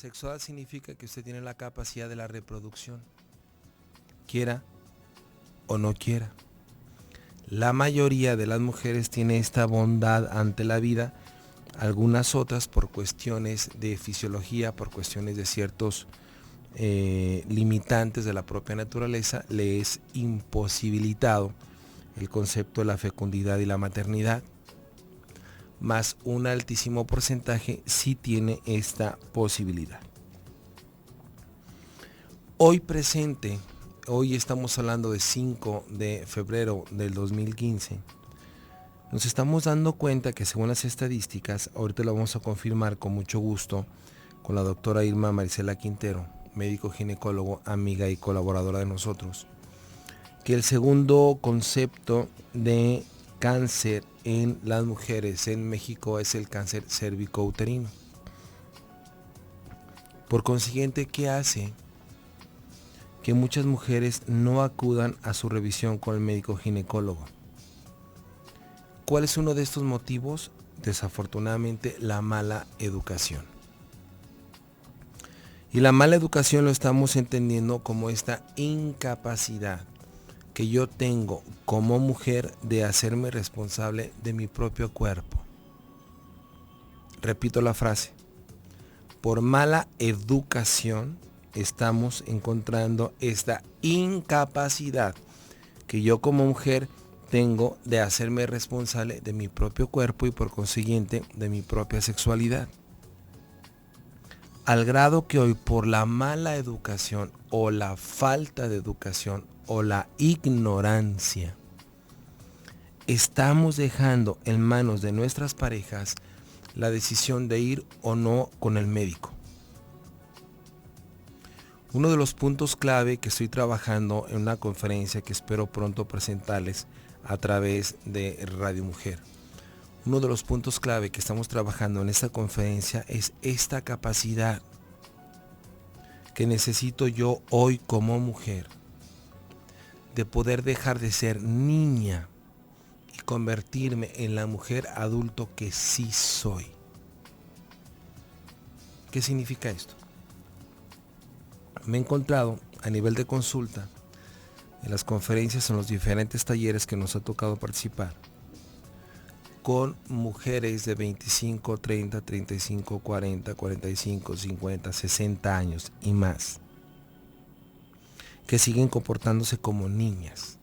Sexual significa que usted tiene la capacidad de la reproducción, quiera o no quiera. La mayoría de las mujeres tiene esta bondad ante la vida, algunas otras por cuestiones de fisiología, por cuestiones de ciertos limitantes de la propia naturaleza, le es imposibilitado el concepto de la fecundidad y la maternidad, más un altísimo porcentaje sí tiene esta posibilidad. Hoy presente, hoy estamos hablando de 5 de febrero del 2015, nos estamos dando cuenta que según las estadísticas, ahorita lo vamos a confirmar con mucho gusto con la doctora Irma Marisela Quintero, médico ginecólogo, amiga y colaboradora de nosotros, que el segundo concepto de cáncer en las mujeres en México es el cáncer cérvico-uterino. Por consiguiente, ¿qué hace que muchas mujeres no acudan a su revisión con el médico ginecólogo? ¿Cuál es uno de estos motivos? Desafortunadamente, la mala educación. Y la mala educación lo estamos entendiendo como esta incapacidad que yo tengo como mujer de hacerme responsable de mi propio cuerpo. Repito la frase. Por mala educación estamos encontrando esta incapacidad que yo como mujer tengo de hacerme responsable de mi propio cuerpo y por consiguiente de mi propia sexualidad. Al grado que hoy por la mala educación o la falta de educación o la ignorancia, estamos dejando en manos de nuestras parejas la decisión de ir o no con el médico. Uno de los puntos clave que estoy trabajando en una conferencia que espero pronto presentarles a través de Radio Mujer. Uno de los puntos clave que estamos trabajando en esta conferencia es esta capacidad que necesito yo hoy como mujer de poder dejar de ser niña y convertirme en la mujer adulto que sí soy. ¿Qué significa esto? Me he encontrado a nivel de consulta, en las conferencias, en los diferentes talleres que nos ha tocado participar, con mujeres de 25, 30, 35, 40, 45, 50, 60 años y más, que siguen comportándose como niñas,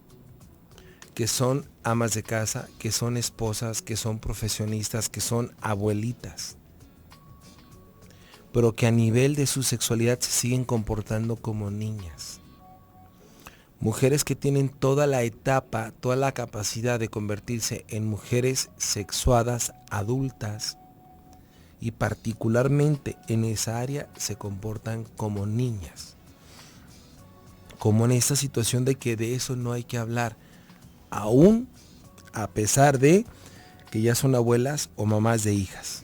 que son amas de casa, que son esposas, que son profesionistas, que son abuelitas, pero que a nivel de su sexualidad se siguen comportando como niñas. Mujeres que tienen toda la etapa, toda la capacidad de convertirse en mujeres sexuadas adultas y particularmente en esa área se comportan como niñas. Como en esta situación de que de eso no hay que hablar, aún a pesar de que ya son abuelas o mamás de hijas.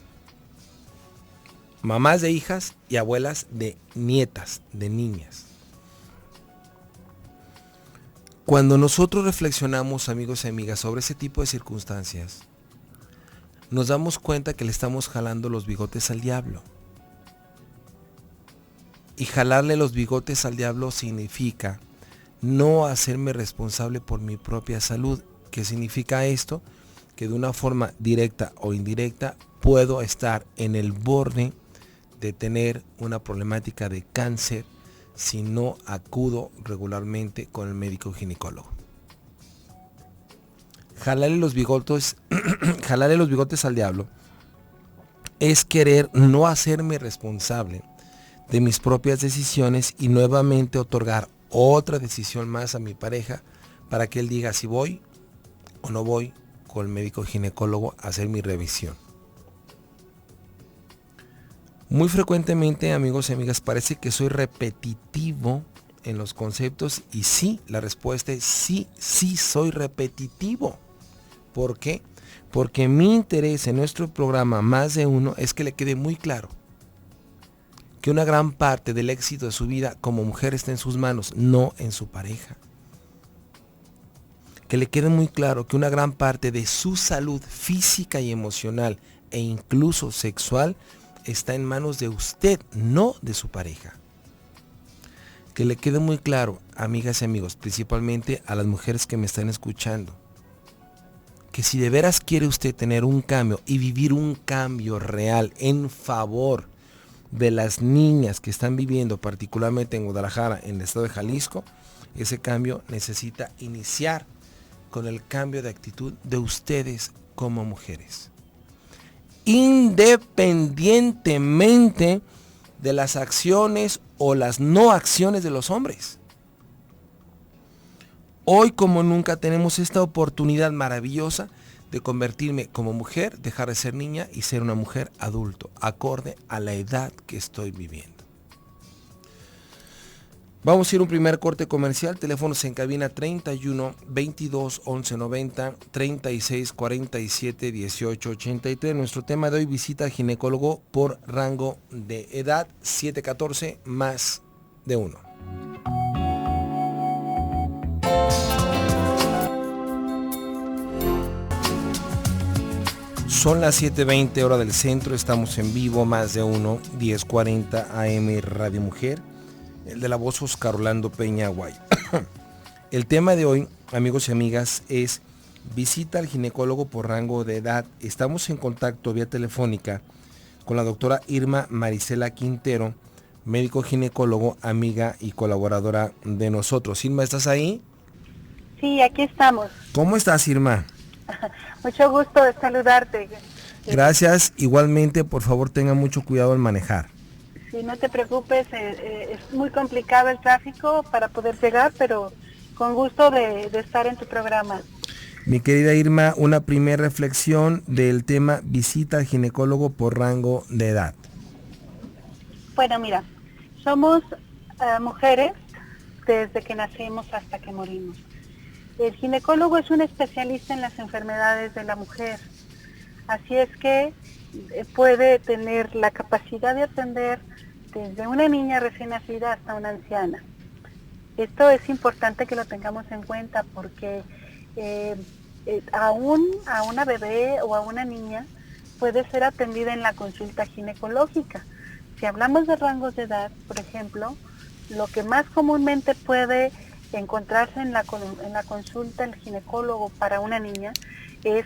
Mamás de hijas y abuelas de nietas, de niñas. Cuando nosotros reflexionamos, amigos y amigas, sobre ese tipo de circunstancias, nos damos cuenta que le estamos jalando los bigotes al diablo. Y jalarle los bigotes al diablo significa no hacerme responsable por mi propia salud. ¿Qué significa esto? Que de una forma directa o indirecta puedo estar en el borde de tener una problemática de cáncer si no acudo regularmente con el médico ginecólogo. Jalarle los bigotes al diablo es querer no hacerme responsable de mis propias decisiones y nuevamente otorgar otra decisión más a mi pareja para que él diga si voy o no voy con el médico ginecólogo a hacer mi revisión. Muy frecuentemente, amigos y amigas, parece que soy repetitivo en los conceptos y sí, la respuesta es sí soy repetitivo. ¿Por qué? Porque mi interés en nuestro programa Más de Uno es que le quede muy claro que una gran parte del éxito de su vida como mujer está en sus manos, no en su pareja. Que le quede muy claro que una gran parte de su salud física y emocional e incluso sexual está en manos de usted, no de su pareja. Que le quede muy claro, amigas y amigos, principalmente a las mujeres que me están escuchando, que si de veras quiere usted tener un cambio y vivir un cambio real en favor de las niñas que están viviendo, particularmente en Guadalajara, en el estado de Jalisco, ese cambio necesita iniciar con el cambio de actitud de ustedes como mujeres. Independientemente de las acciones o las no acciones de los hombres. Hoy como nunca tenemos esta oportunidad maravillosa de convertirme como mujer, dejar de ser niña y ser una mujer adulto, acorde a la edad que estoy viviendo. Vamos a ir a un primer corte comercial. Teléfonos en cabina 31 22 11 90 36 47 18 83. Nuestro tema de hoy: visita al ginecólogo por rango de edad 7-14 más de 1. Son las 7:20 hora del centro. Estamos en vivo, más de 1, 10:40 AM Radio Mujer. El de la voz, Oscar Orlando Peña Aguayo. El tema de hoy, amigos y amigas, es visita al ginecólogo por rango de edad. Estamos en contacto vía telefónica con la doctora Irma Marisela Quintero, médico ginecólogo, amiga y colaboradora de nosotros. Irma, ¿estás ahí? Sí, aquí estamos. ¿Cómo estás, Irma? Mucho gusto de saludarte. Gracias. Igualmente, por favor, tenga mucho cuidado al manejar. Sí, no te preocupes, es muy complicado el tráfico para poder llegar, pero con gusto de estar en tu programa. Mi querida Irma, una primera reflexión del tema visita al ginecólogo por rango de edad. Bueno, mira, somos mujeres desde que nacemos hasta que morimos. El ginecólogo es un especialista en las enfermedades de la mujer, así es que puede tener la capacidad de atender desde una niña recién nacida hasta una anciana. Esto es importante que lo tengamos en cuenta porque aún a una bebé o a una niña puede ser atendida en la consulta ginecológica. Si hablamos de rangos de edad, por ejemplo, lo que más comúnmente puede encontrarse en la consulta del ginecólogo para una niña es,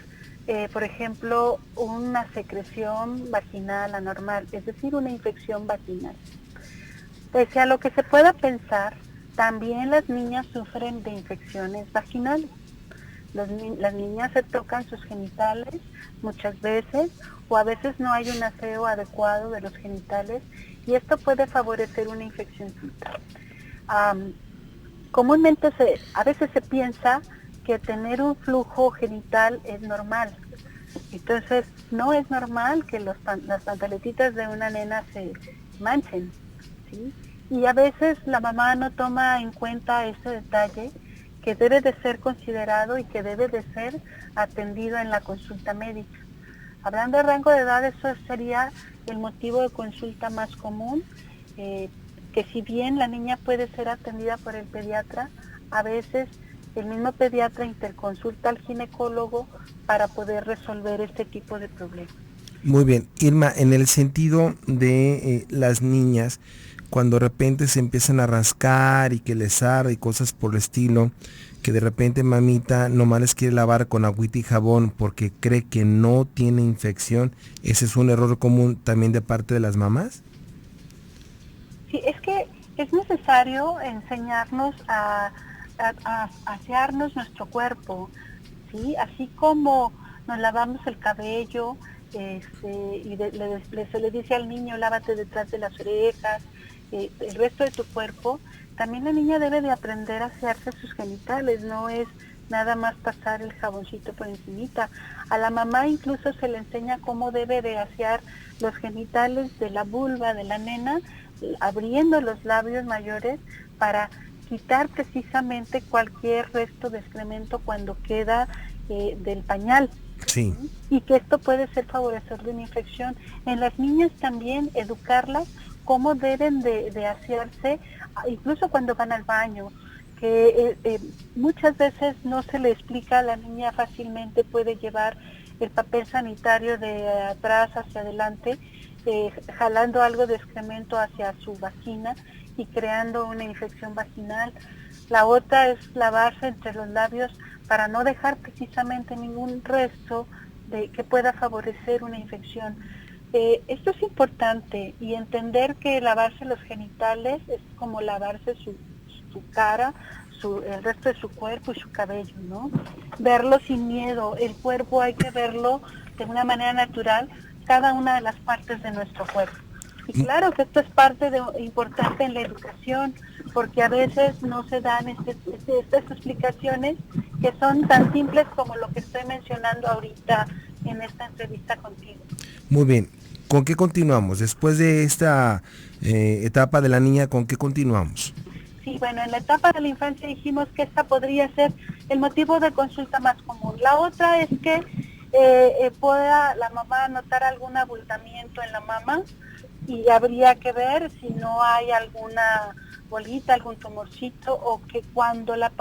por ejemplo, una secreción vaginal anormal, es decir, una infección vaginal. Pese a lo que se pueda pensar, también las niñas sufren de infecciones vaginales. Las niñas se tocan sus genitales muchas veces, o a veces no hay un aseo adecuado de los genitales, y esto puede favorecer una infeccióncita. Comúnmente a veces se piensa que tener un flujo genital es normal. Entonces, no es normal que las pantaletitas de una nena se manchen, ¿sí? Y a veces la mamá no toma en cuenta ese detalle que debe de ser considerado y que debe de ser atendido en la consulta médica. Hablando de rango de edad, eso sería el motivo de consulta más común, que si bien la niña puede ser atendida por el pediatra, a veces el mismo pediatra interconsulta al ginecólogo para poder resolver este tipo de problemas. Muy bien, Irma, en el sentido de las niñas, cuando de repente se empiezan a rascar y que les arde y cosas por el estilo, que de repente mamita nomás les quiere lavar con agüita y jabón porque cree que no tiene infección, ¿ese es un error común también de parte de las mamás? Sí, es que es necesario enseñarnos a asearnos nuestro cuerpo, ¿sí? Así como nos lavamos el cabello, y se le dice al niño, lávate detrás de las orejas, el resto de tu cuerpo, también la niña debe de aprender a asearse sus genitales, no es nada más pasar el jaboncito por encimita. A la mamá incluso se le enseña cómo debe de asear los genitales de la vulva de la nena, abriendo los labios mayores para quitar precisamente cualquier resto de excremento cuando queda del pañal. Sí. Y que esto puede ser favorecedor de una infección. En las niñas también educarlas cómo deben de asearse, incluso cuando van al baño, que muchas veces no se le explica a la niña fácilmente, puede llevar el papel sanitario de atrás hacia adelante, jalando algo de excremento hacia su vagina y creando una infección vaginal. La otra es lavarse entre los labios para no dejar precisamente ningún resto que pueda favorecer una infección. Esto es importante, y entender que lavarse los genitales es como lavarse su cara, el resto de su cuerpo y su cabello, ¿no? Verlo sin miedo. El cuerpo hay que verlo de una manera natural, cada una de las partes de nuestro cuerpo. Y claro que esto es parte importante en la educación, porque a veces no se dan estas explicaciones que son tan simples como lo que estoy mencionando ahorita en esta entrevista contigo. Muy bien. ¿Con qué continuamos? Después de esta etapa de la niña, ¿con qué continuamos? Sí, bueno, en la etapa de la infancia dijimos que esta podría ser el motivo de consulta más común. La otra es que pueda la mamá notar algún abultamiento en la mama, y habría que ver si no hay alguna bolita, algún tumorcito, o que cuando la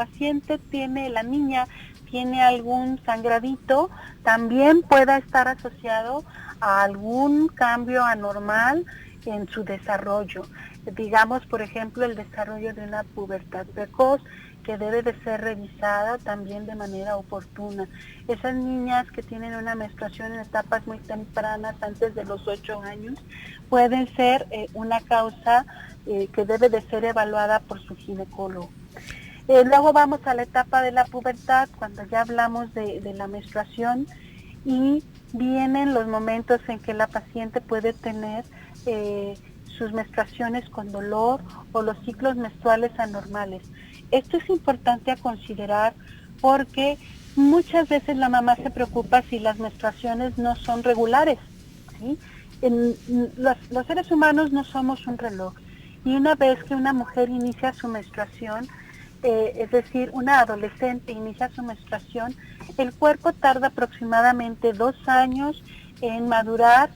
niña tiene algún sangradito, también pueda estar asociado a algún cambio anormal en su desarrollo. Digamos, por ejemplo, el desarrollo de una pubertad precoz, que debe de ser revisada también de manera oportuna. Esas niñas que tienen una menstruación en etapas muy tempranas, antes de los 8 años, pueden ser una causa que debe de ser evaluada por su ginecólogo. Luego vamos a la etapa de la pubertad, cuando ya hablamos de la menstruación, y vienen los momentos en que la paciente puede tener sus menstruaciones con dolor o los ciclos menstruales anormales. Esto es importante a considerar, porque muchas veces la mamá se preocupa si las menstruaciones no son regulares, ¿sí? Los seres humanos no somos un reloj, y una vez que una mujer inicia su menstruación, es decir, una adolescente inicia su menstruación, el cuerpo tarda aproximadamente 2 años en madurar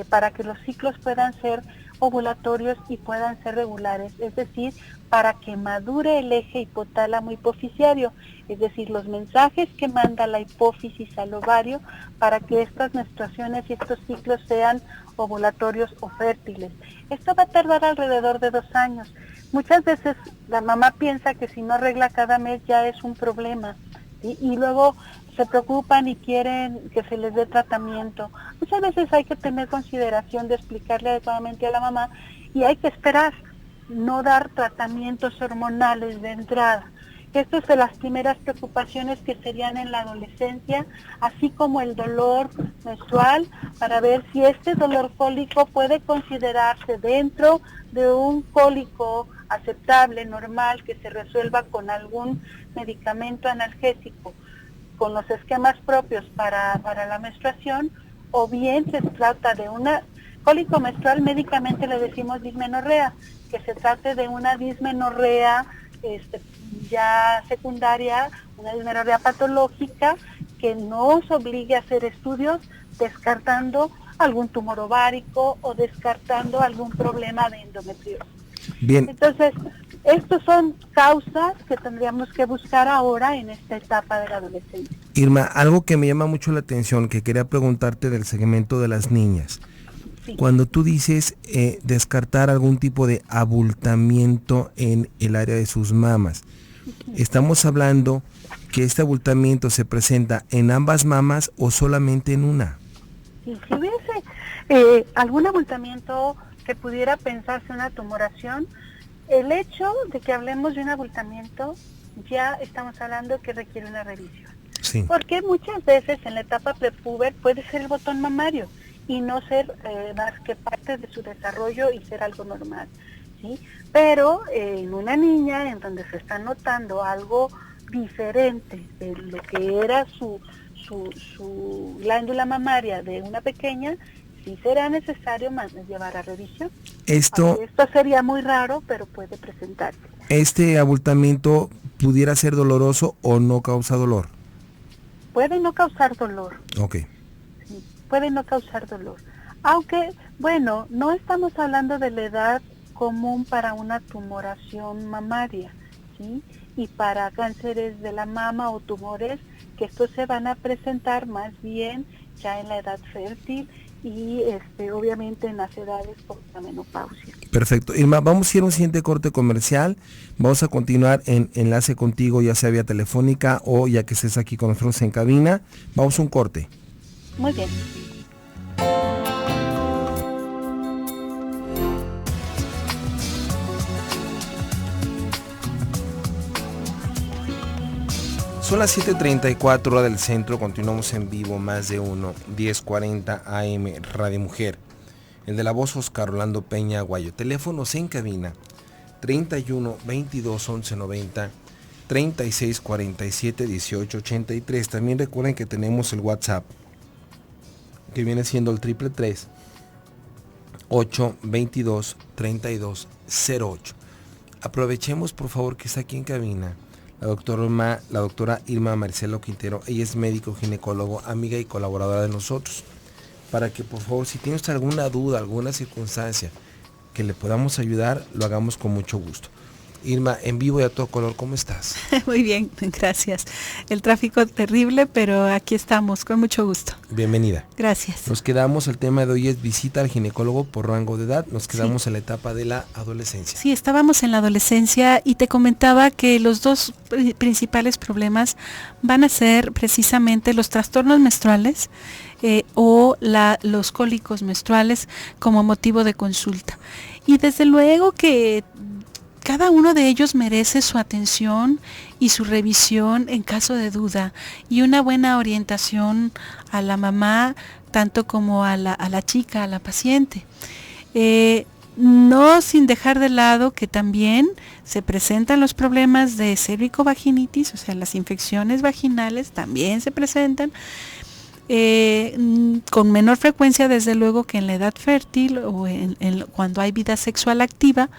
para que los ciclos puedan ser ovulatorios y puedan ser regulares, es decir, para que madure el eje hipotálamo hipoficiario, es decir, los mensajes que manda la hipófisis al ovario para que estas menstruaciones y estos ciclos sean ovulatorios o fértiles. Esto va a tardar alrededor de 2 años. Muchas veces la mamá piensa que si no arregla cada mes ya es un problema, ¿sí? Y luego se preocupan y quieren que se les dé tratamiento. Muchas veces hay que tener consideración de explicarle adecuadamente a la mamá, y hay que esperar, no dar tratamientos hormonales de entrada. Esto es de las primeras preocupaciones que serían en la adolescencia, así como el dolor menstrual, para ver si este dolor cólico puede considerarse dentro de un cólico aceptable, normal, que se resuelva con algún medicamento analgésico, con los esquemas propios para la menstruación, o bien se trata de una cólico menstrual, médicamente le decimos dismenorrea, que se trate de una dismenorrea ya secundaria, una dismenorrea patológica, que nos obligue a hacer estudios descartando algún tumor ovárico o descartando algún problema de endometriosis. Bien. Entonces, estas son causas que tendríamos que buscar ahora en esta etapa de la adolescencia. Irma, algo que me llama mucho la atención, que quería preguntarte del segmento de las niñas. Sí. Cuando tú dices descartar algún tipo de abultamiento en el área de sus mamas, ¿estamos hablando que este abultamiento se presenta en ambas mamas o solamente en una? Si hubiese algún abultamiento que pudiera pensarse una tumoración, el hecho de que hablemos de un abultamiento, ya estamos hablando que requiere una revisión. Sí. Porque muchas veces en la etapa prepuber puede ser el botón mamario y no ser más que parte de su desarrollo y ser algo normal, ¿sí? Pero en una niña en donde se está notando algo diferente de lo que era su glándula mamaria de una pequeña, sí será necesario llevar a revisión. Esto sería muy raro, pero puede presentarse. ¿Este abultamiento pudiera ser doloroso o no causa dolor? Puede no causar dolor. Ok. Sí, puede no causar dolor. Aunque, bueno, no estamos hablando de la edad común para una tumoración mamaria, ¿sí? Y para cánceres de la mama o tumores, que estos se van a presentar más bien ya en la edad fértil y obviamente en las edades por la menopausia. Perfecto. Irma, vamos a ir a un siguiente corte comercial. Vamos a continuar en enlace contigo, ya sea vía telefónica o ya que estés aquí con nosotros en cabina. Vamos a un corte. Muy bien. Son las 7:34 hora del centro, continuamos en vivo, más de uno, 10:40 AM, Radio Mujer. El de la voz, Oscar Orlando Peña Aguayo. Teléfonos en cabina, 31 22 11 90, 36 47 18 83. También recuerden que tenemos el WhatsApp, que viene siendo el 333 822 32 08. Aprovechemos, por favor, que está aquí en cabina la doctora Irma Marcelo Quintero. Ella es médico ginecólogo, amiga y colaboradora de nosotros, para que, por favor, si tiene usted alguna duda, alguna circunstancia que le podamos ayudar, lo hagamos con mucho gusto. Irma, en vivo y a todo color, ¿cómo estás? Muy bien, gracias. El tráfico terrible, pero aquí estamos, con mucho gusto. Bienvenida. Gracias. Nos quedamos, el tema de hoy es visita al ginecólogo por rango de edad. Nos quedamos en la etapa de la adolescencia. Sí, estábamos en la adolescencia y te comentaba que los dos principales problemas van a ser precisamente los trastornos menstruales o los cólicos menstruales como motivo de consulta. Y desde luego que cada uno de ellos merece su atención y su revisión en caso de duda y una buena orientación a la mamá, tanto como a la chica, a la paciente. No sin dejar de lado que también se presentan los problemas de cervicovaginitis, o sea, las infecciones vaginales también se presentan. Con menor frecuencia desde luego que en la edad fértil o cuando hay vida sexual activa.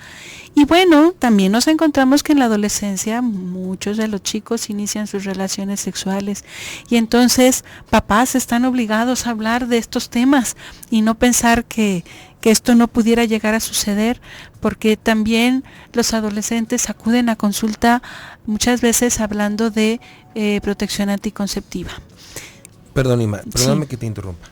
Y bueno, también nos encontramos que en la adolescencia muchos de los chicos inician sus relaciones sexuales y entonces papás están obligados a hablar de estos temas y no pensar que esto no pudiera llegar a suceder, porque también los adolescentes acuden a consulta muchas veces hablando de protección anticonceptiva. Perdón, Irma, perdóname Sí. que te interrumpa.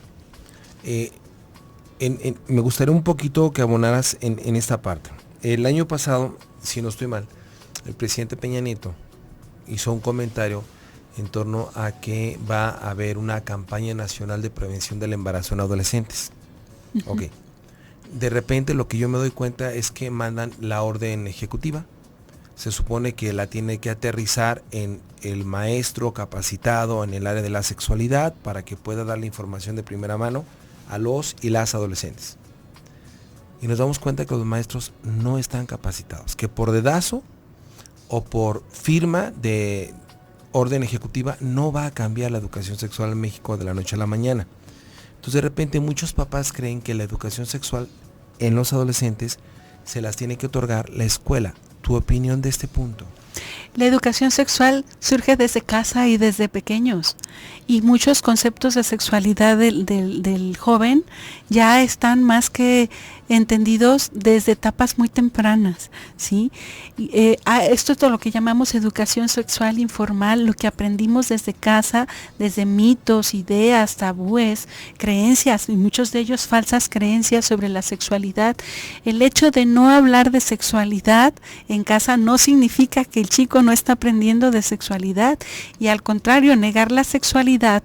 Me gustaría un poquito que abonaras en esta parte. El año pasado, si no estoy mal, el presidente Peña Nieto hizo un comentario en torno a que va a haber una campaña nacional de prevención del embarazo en adolescentes. Uh-huh. Ok. De repente lo que yo me doy cuenta es que mandan la orden ejecutiva. Se supone que la tiene que aterrizar en el maestro capacitado en el área de la sexualidad para que pueda dar la información de primera mano a los y las adolescentes. Y nos damos cuenta que los maestros no están capacitados, que por dedazo o por firma de orden ejecutiva no va a cambiar la educación sexual en México de la noche a la mañana. Entonces de repente muchos papás creen que la educación sexual en los adolescentes se las tiene que otorgar la escuela. ¿Tu opinión de este punto? La educación sexual surge desde casa y desde pequeños, y muchos conceptos de sexualidad del joven ya están más que entendidos desde etapas muy tempranas, ¿sí? Esto es todo lo que llamamos educación sexual informal, lo que aprendimos desde casa, desde mitos, ideas, tabúes, creencias, y muchos de ellos falsas creencias sobre la sexualidad. El hecho de no hablar de sexualidad en casa no significa que el chico no está aprendiendo de sexualidad, y al contrario, negar la sexualidad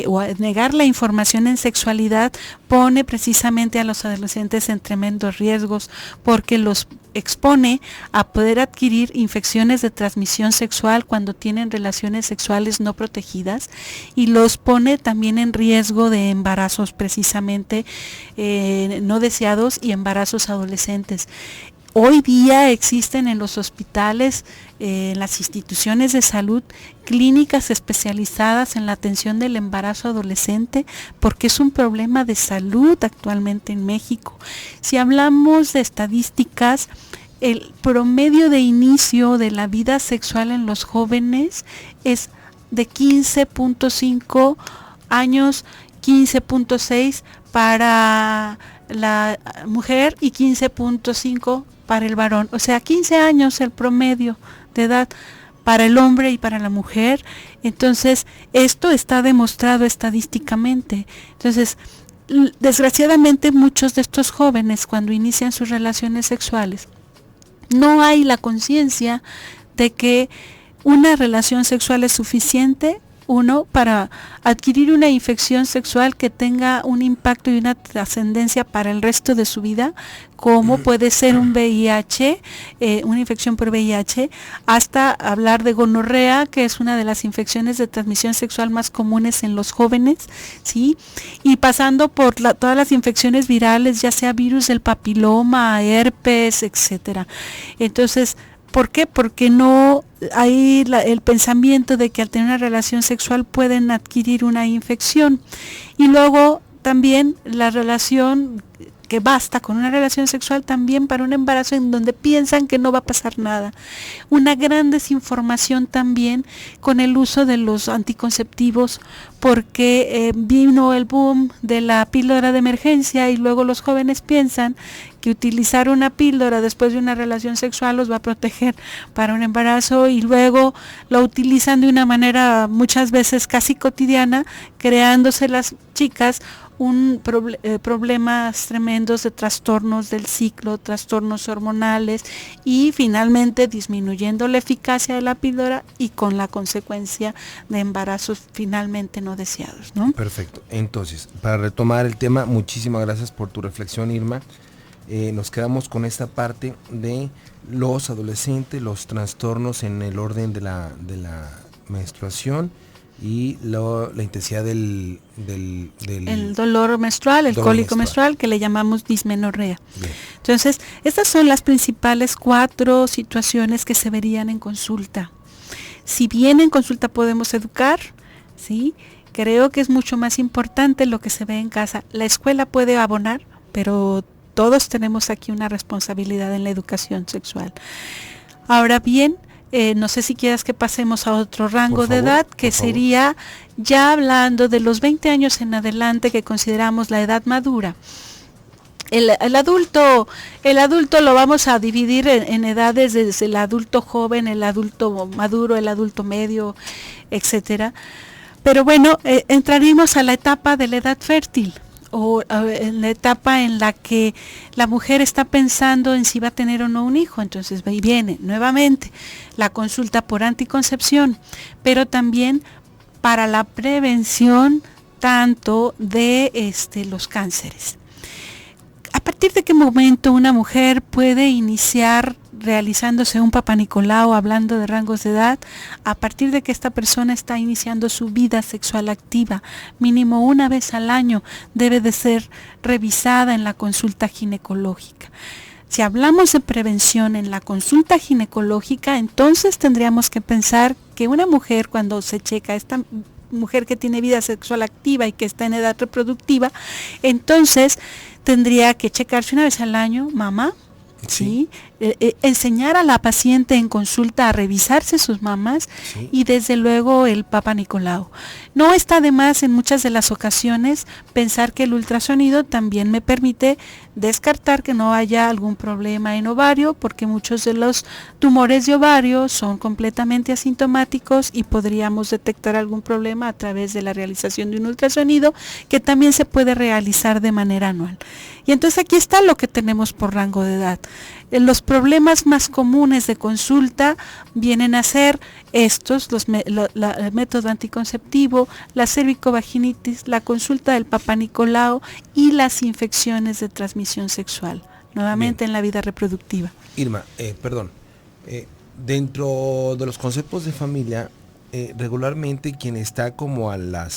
o negar la información en sexualidad pone precisamente a los adolescentes en tremendos riesgos, porque los expone a poder adquirir infecciones de transmisión sexual cuando tienen relaciones sexuales no protegidas, y los pone también en riesgo de embarazos precisamente no deseados y embarazos adolescentes. Hoy día existen en los hospitales, en las instituciones de salud, clínicas especializadas en la atención del embarazo adolescente, porque es un problema de salud actualmente en México. Si hablamos de estadísticas, el promedio de inicio de la vida sexual en los jóvenes es de 15.5 años, 15.6 para la mujer y 15.5 para el varón, o sea, 15 años el promedio de edad para el hombre y para la mujer. Entonces, esto está demostrado estadísticamente. Entonces, desgraciadamente muchos de estos jóvenes cuando inician sus relaciones sexuales no hay la conciencia de que una relación sexual es suficiente, uno, para adquirir una infección sexual que tenga un impacto y una trascendencia para el resto de su vida, como puede ser un VIH, una infección por VIH, hasta hablar de gonorrea, que es una de las infecciones de transmisión sexual más comunes en los jóvenes, ¿sí? Y pasando por todas las infecciones virales, ya sea virus del papiloma, herpes, etcétera. Entonces, ¿por qué? Porque no hay el pensamiento de que al tener una relación sexual pueden adquirir una infección. Y luego también la relación, que basta con una relación sexual también para un embarazo en donde piensan que no va a pasar nada. Una gran desinformación también con el uso de los anticonceptivos, porque vino el boom de la píldora de emergencia y luego los jóvenes piensan que utilizar una píldora después de una relación sexual los va a proteger para un embarazo, y luego lo utilizan de una manera muchas veces casi cotidiana, creándose las chicas problemas tremendos de trastornos del ciclo, trastornos hormonales, y finalmente disminuyendo la eficacia de la píldora y con la consecuencia de embarazos finalmente no deseados, ¿no? Perfecto. Entonces, para retomar el tema, muchísimas gracias por tu reflexión, Irma. Nos quedamos con esta parte de los adolescentes, los trastornos en el orden de la menstruación y la intensidad del el dolor menstrual, el cólico menstrual, que le llamamos dismenorrea. Bien. Entonces, estas son las principales 4 situaciones que se verían en consulta. Si bien en consulta podemos educar, ¿sí? Creo que es mucho más importante lo que se ve en casa. La escuela puede abonar, pero todos tenemos aquí una responsabilidad en la educación sexual. Ahora bien, no sé si quieras que pasemos a otro rango de edad, que sería ya hablando de los 20 años en adelante, que consideramos la edad madura. El adulto lo vamos a dividir en edades, desde el adulto joven, el adulto maduro, el adulto medio, etcétera. Pero bueno, entraríamos a la etapa de la edad fértil, o en la etapa en la que la mujer está pensando en si va a tener o no un hijo. Entonces viene nuevamente la consulta por anticoncepción, pero también para la prevención tanto de los cánceres. ¿A partir de qué momento una mujer puede iniciar realizándose un Papá Nicolau, hablando de rangos de edad? A partir de que esta persona está iniciando su vida sexual activa, mínimo una vez al año debe de ser revisada en la consulta ginecológica. Si hablamos de prevención en la consulta ginecológica, entonces tendríamos que pensar que una mujer, cuando se checa, esta mujer que tiene vida sexual activa y que está en edad reproductiva, entonces tendría que checarse una vez al año, mamá, ¿sí? Enseñar a la paciente en consulta a revisarse sus mamas, sí, y desde luego el Papá Nicolau. No está de más en muchas de las ocasiones pensar que el ultrasonido también me permite descartar que no haya algún problema en ovario, porque muchos de los tumores de ovario son completamente asintomáticos y podríamos detectar algún problema a través de la realización de un ultrasonido, que también se puede realizar de manera anual. Y entonces aquí está lo que tenemos por rango de edad. Los problemas más comunes de consulta vienen a ser estos, el método anticonceptivo, la cervicovaginitis, la consulta del Papá Nicolau y las infecciones de transmisión sexual, nuevamente. Bien. En la vida reproductiva. Irma, dentro de los conceptos de familia, regularmente quien está como a la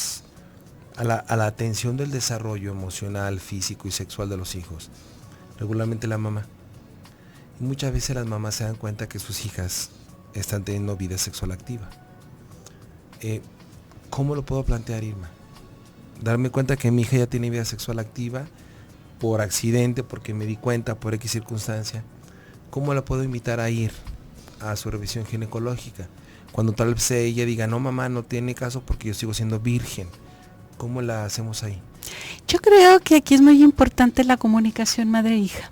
atención del desarrollo emocional, físico y sexual de los hijos, regularmente la mamá. Y muchas veces las mamás se dan cuenta que sus hijas están teniendo vida sexual activa. ¿Cómo lo puedo plantear, Irma? Darme cuenta que mi hija ya tiene vida sexual activa por accidente, porque me di cuenta, por X circunstancia. ¿Cómo la puedo invitar a ir a su revisión ginecológica? Cuando tal vez ella diga, no mamá, no tiene caso porque yo sigo siendo virgen. ¿Cómo la hacemos ahí? Yo creo que aquí es muy importante la comunicación madre-hija.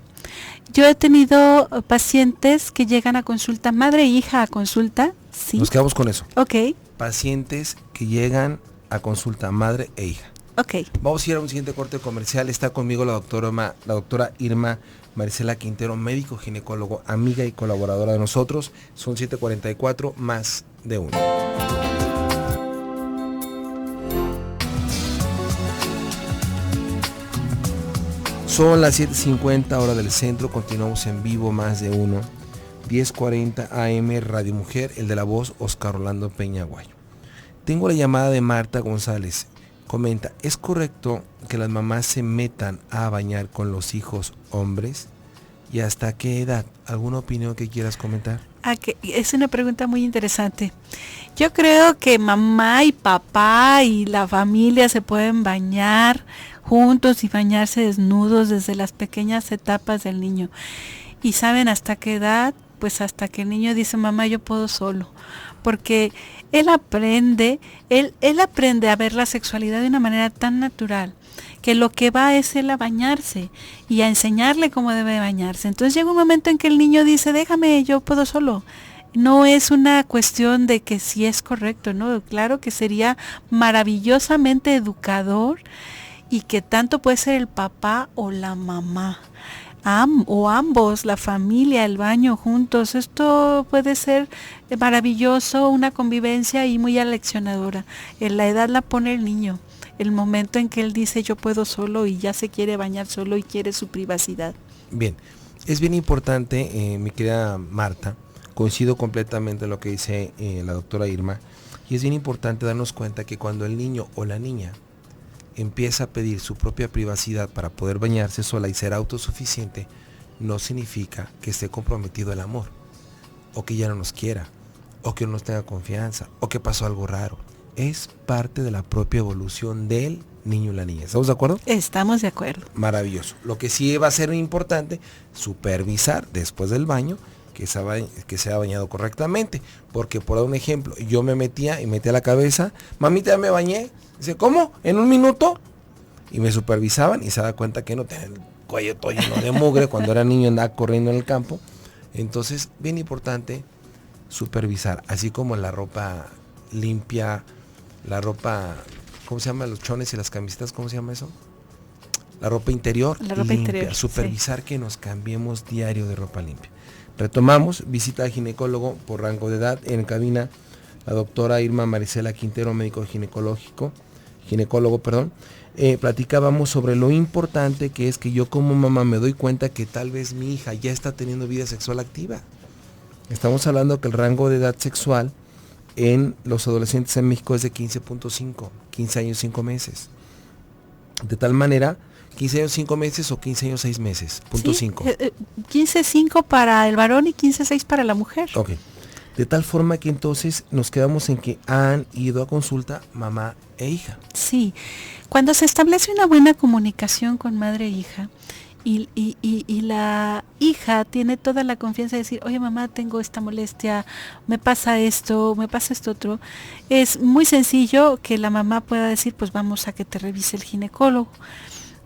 Yo he tenido pacientes que llegan a consulta, madre e hija a consulta, Sí. Nos quedamos con eso. Ok. Pacientes que llegan a consulta, madre e hija. Ok. Vamos a ir a un siguiente corte comercial. Está conmigo la doctora Irma Marisela Quintero, médico ginecólogo, amiga y colaboradora de nosotros. Son 7:44 más de 1. Son las 7:50 hora del centro. Continuamos en vivo más de 1. 10:40 AM Radio Mujer, el de la voz Oscar Orlando Peña Aguayo. Tengo la llamada de Marta González. Comenta, ¿es correcto que las mamás se metan a bañar con los hijos hombres? ¿Y hasta qué edad? ¿Alguna opinión que quieras comentar? Es una pregunta muy interesante. Yo creo que mamá y papá y la familia se pueden bañar juntos y bañarse desnudos desde las pequeñas etapas del niño. ¿Y saben hasta qué edad? Pues hasta que el niño dice, mamá, yo puedo solo. Porque él aprende a ver la sexualidad de una manera tan natural, que lo que va es él a bañarse y a enseñarle cómo debe bañarse. Entonces llega un momento en que el niño dice, déjame, yo puedo solo. No es una cuestión de que si es correcto, ¿no? Claro que sería maravillosamente educador y que tanto puede ser el papá o la mamá. O ambos, la familia, el baño juntos. Esto puede ser maravilloso, una convivencia y muy aleccionadora. En la edad la pone el niño, el momento en que él dice yo puedo solo y ya se quiere bañar solo y quiere su privacidad. Bien, es bien importante, mi querida Marta, coincido completamente en lo que dice la doctora Irma, y es bien importante darnos cuenta que cuando el niño o la niña empieza a pedir su propia privacidad para poder bañarse sola y ser autosuficiente, no significa que esté comprometido el amor, o que ya no nos quiera, o que no nos tenga confianza, o que pasó algo raro. Es parte de la propia evolución del niño y la niña. ¿Estamos de acuerdo? Estamos de acuerdo. Maravilloso. Lo que sí va a ser importante, supervisar después del baño que se haya bañado correctamente. Porque, por dar un ejemplo, yo me metía la cabeza, mamita, ya me bañé. Dice, ¿cómo? ¿En un minuto? Y me supervisaban y se da cuenta que no tenía el cuello todo lleno de mugre. Cuando era niño andaba corriendo en el campo. Entonces, bien importante supervisar, así como la ropa limpia, la ropa, ¿cómo se llama? Los chones y las camisetas, ¿cómo se llama eso? La ropa interior. La ropa limpia, interior, supervisar que nos cambiemos diario de ropa limpia. Retomamos, visita al ginecólogo por rango de edad, en cabina la doctora Irma Marisela Quintero, médico ginecólogo. Platicábamos sobre lo importante que es que yo como mamá me doy cuenta que tal vez mi hija ya está teniendo vida sexual activa. Estamos hablando que el rango de edad sexual en los adolescentes en México es de 15.5, 15 años 5 meses. De tal manera, 15 años 5 meses o 15 años 6 meses, punto 5. 15.5 para el varón y 15.6 para la mujer. Ok. De tal forma que entonces nos quedamos en que han ido a consulta mamá e hija. Sí, cuando se establece una buena comunicación con madre e hija, y la hija tiene toda la confianza de decir, oye mamá, tengo esta molestia, me pasa esto otro, es muy sencillo que la mamá pueda decir, pues vamos a que te revise el ginecólogo.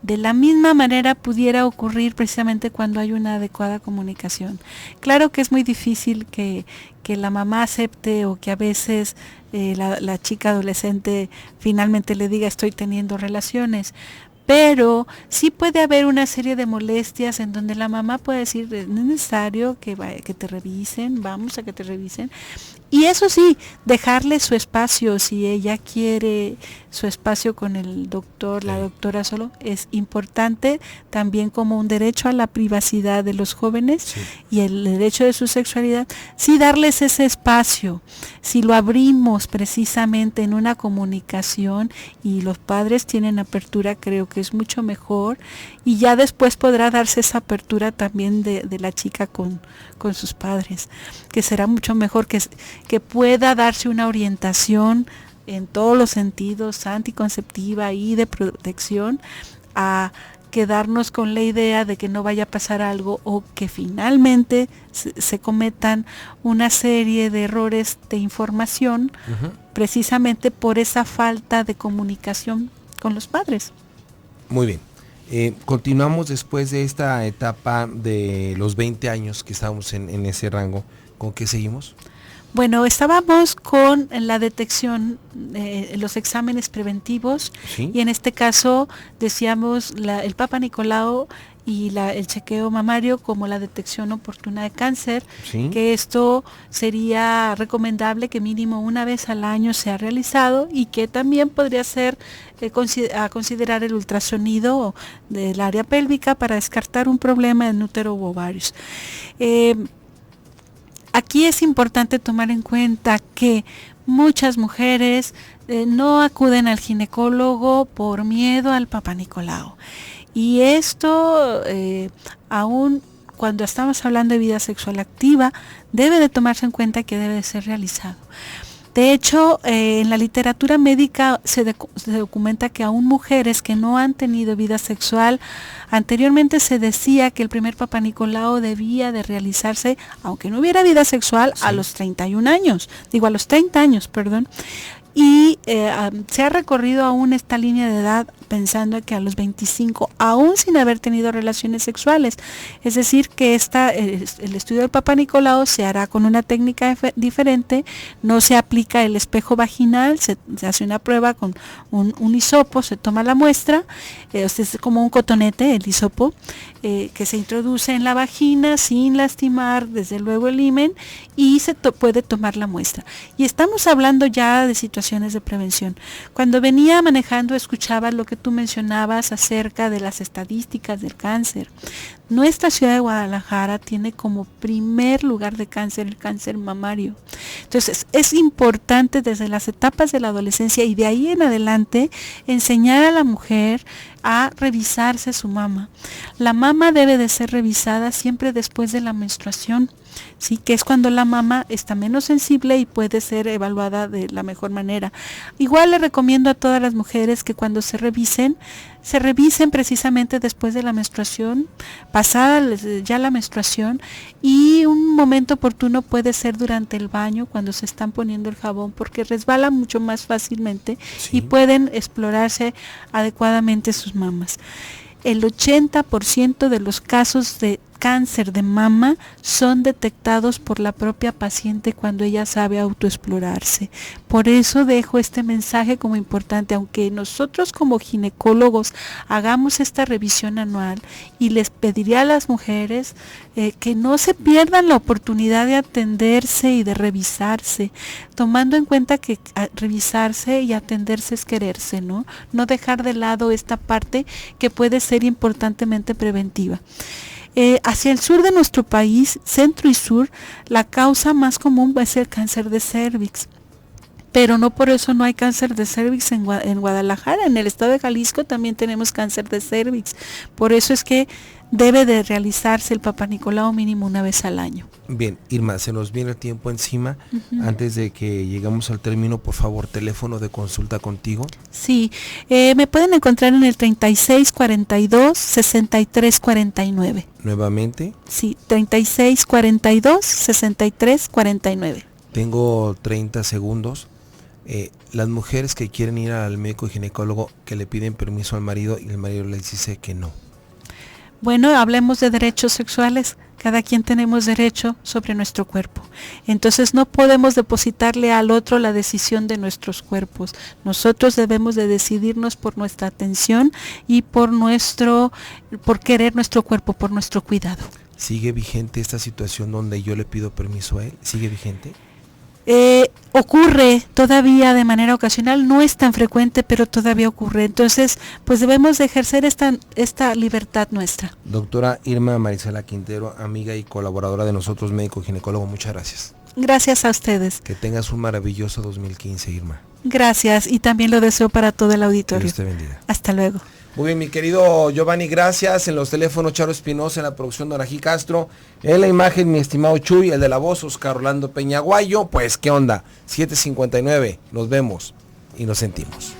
De la misma manera pudiera ocurrir precisamente cuando hay una adecuada comunicación. Claro que es muy difícil que la mamá acepte o que a veces la chica adolescente finalmente le diga estoy teniendo relaciones, pero sí puede haber una serie de molestias en donde la mamá puede decir no es necesario que te revisen, vamos a que te revisen. Y eso sí, dejarle su espacio, si ella quiere su espacio con el doctor, la doctora solo, es importante también como un derecho a la privacidad de los jóvenes y el derecho de su sexualidad, sí darles ese espacio. Si lo abrimos precisamente en una comunicación y los padres tienen apertura, creo que es mucho mejor y ya después podrá darse esa apertura también de la chica con sus padres, que será mucho mejor que pueda darse una orientación en todos los sentidos, anticonceptiva y de protección, a quedarnos con la idea de que no vaya a pasar algo o que finalmente se cometan una serie de errores de información, precisamente por esa falta de comunicación con los padres. Muy bien. Continuamos después de esta etapa de los 20 años que estábamos en ese rango. ¿Con qué seguimos? Bueno, estábamos con la detección, los exámenes preventivos, ¿Sí? y en este caso decíamos el Papa Nicolau y el chequeo mamario como la detección oportuna de cáncer, ¿Sí? que esto sería recomendable que mínimo una vez al año sea realizado, y que también podría ser a considerar el ultrasonido del área pélvica para descartar un problema en útero u ovarios. Aquí es importante tomar en cuenta que muchas mujeres no acuden al ginecólogo por miedo al Papa Nicolau. Y esto, aún cuando estamos hablando de vida sexual activa, debe de tomarse en cuenta que debe de ser realizado. De hecho, en la literatura médica se documenta que aún mujeres que no han tenido vida sexual, anteriormente se decía que el primer Papa Nicolau debía de realizarse, aunque no hubiera vida sexual, sí, a los 31 años, a los 30 años, perdón. Y se ha recorrido aún esta línea de edad pensando que a los 25, aún sin haber tenido relaciones sexuales. Es decir, que el estudio del Papa Nicolau se hará con una técnica diferente, no se aplica el espejo vaginal, se hace una prueba con un hisopo, se toma la muestra, es como un cotonete el hisopo, que se introduce en la vagina sin lastimar desde luego el himen, y se puede tomar la muestra. Y estamos hablando ya de situaciones de prevención. Cuando venía manejando escuchaba lo que tú mencionabas acerca de las estadísticas del cáncer. Nuestra ciudad de Guadalajara tiene como primer lugar de cáncer el cáncer mamario. Entonces es importante desde las etapas de la adolescencia y de ahí en adelante enseñar a la mujer a revisarse su mama. La mama debe de ser revisada siempre después de la menstruación, ¿sí? Que es cuando la mama está menos sensible y puede ser evaluada de la mejor manera. Igual le recomiendo a todas las mujeres que cuando se revisen precisamente después de la menstruación, pasada ya la menstruación, y un momento oportuno puede ser durante el baño cuando se están poniendo el jabón, porque resbala mucho más fácilmente, sí, y pueden explorarse adecuadamente sus mamas. El 80% de los casos de cáncer de mama son detectados por la propia paciente cuando ella sabe autoexplorarse. Por eso dejo este mensaje como importante, aunque nosotros como ginecólogos hagamos esta revisión anual, y les pediría a las mujeres que no se pierdan la oportunidad de atenderse y de revisarse, tomando en cuenta que revisarse y atenderse es quererse, ¿no? No dejar de lado esta parte que puede ser importantemente preventiva. Hacia el sur de nuestro país, centro y sur, la causa más común es el cáncer de cérvix. Pero no por eso no hay cáncer de cérvix en Guadalajara. En el estado de Jalisco también tenemos cáncer de cérvix. Por eso es que debe de realizarse el Papa Nicolau mínimo una vez al año. Bien, Irma, se nos viene el tiempo encima. Antes de que lleguemos al término, por favor, teléfono de consulta contigo. Sí, me pueden encontrar en el 3642-6349. Nuevamente. Sí, 3642-6349. Tengo 30 segundos. Las mujeres que quieren ir al médico y ginecólogo, que le piden permiso al marido y el marido les dice que no. Bueno, hablemos de derechos sexuales. Cada quien tenemos derecho sobre nuestro cuerpo. Entonces no podemos depositarle al otro la decisión de nuestros cuerpos. Nosotros debemos de decidirnos por nuestra atención y por querer nuestro cuerpo, por nuestro cuidado. ¿Sigue vigente esta situación donde yo le pido permiso a él? ¿Sigue vigente? Ocurre todavía de manera ocasional, no es tan frecuente, pero todavía ocurre. Entonces, pues debemos de ejercer esta libertad nuestra. Doctora Irma Marisela Quintero, amiga y colaboradora de nosotros, médico y ginecólogo, muchas gracias. Gracias a ustedes. Que tengas un maravilloso 2015, Irma. Gracias, y también lo deseo para todo el auditorio. Dios te bendiga. Hasta luego. Muy bien, mi querido Giovanni, gracias. En los teléfonos, Charo Espinosa, en la producción, Dorají Castro. En la imagen, mi estimado Chuy, el de la voz, Oscar Orlando Peñaguayo. Pues, ¿qué onda? 7:59, nos vemos y nos sentimos.